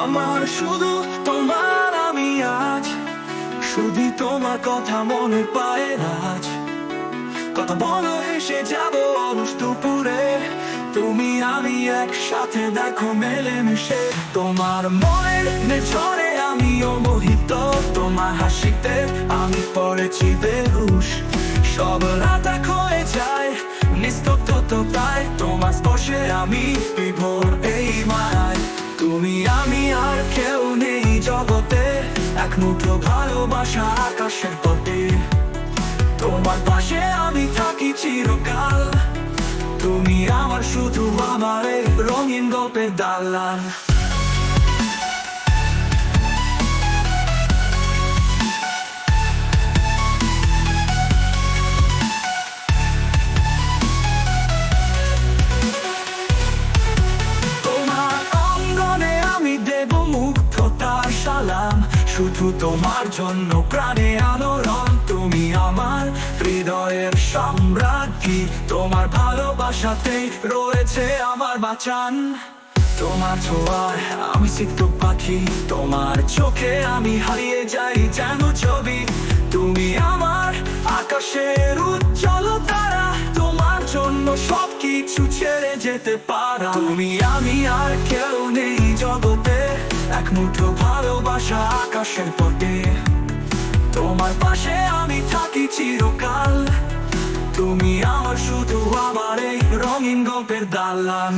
আমার শুধু তোমার আমি আজ, শুধু তোমার কথা মনে পায় আজ। কত বলো এসে যাবো অলস দুপুরে, তুমি আমি একসাথে দেখো মেলে মিশে। তোমার মনের নেচরে আমিও মোহিত, তোমার হাসিতে আমি পড়েছি বেহুশ। সব রাত এক হয়ে যায় নিস্তব্ধ তো তাই, তোমার স্পর্শে আমি বিভোর এই মায়ায়। তুমি আমি আর কেউ নেই জগতে, এক মুঠো ভালোবাসা আকাশের পথে। তোমার পাশে আমি থাকি চিরকাল, তুমি আমার শুধু আমার এই রঙিন গল্পের দালান। তোমার অঙ্গনে আমি দেব মুগ্ধতার সালাম, শুধু তোমার জন্য প্রাণে আলোড়ন। তুমি আমার হৃদয়ের সম্রাজ্ঞী, তোমার ভালোবাসাতে রয়েছে আমার বাঁচান। তোমার ছোঁয়ায় আমি সিক্ত পাখি, তোমার চোখে আমি হারিয়ে যাই যেন ছবি। তুমি আমার আকাশের উজ্জ্বল তারা, তোমার জন্য সবকিছু ছেড়ে যেতে পারা। তুমি আমি আর কেউ নেই জগতে, এক মুঠো ভালোবাসা আকাশের পথে। তোমার পাশে আমি থাকি চিরকাল, তুমি আমার শুধু আমার এই রঙিন গল্পের দালান।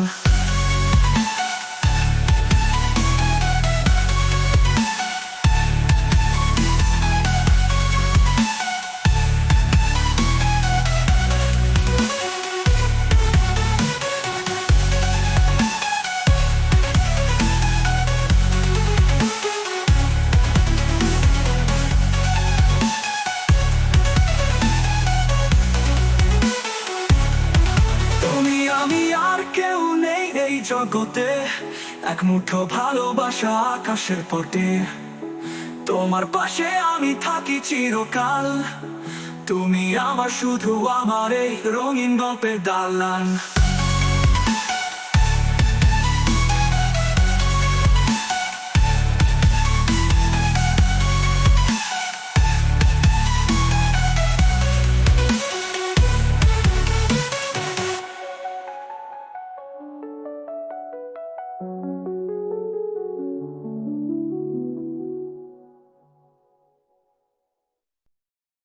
আমি আর কেউ নেই এই জগতে, এক মুঠো ভালোবাসা আকাশের পথে। তোমার পাশে আমি থাকি চিরকাল, তুমি আমার শুধু আমার এই রঙিন গল্পের দালান।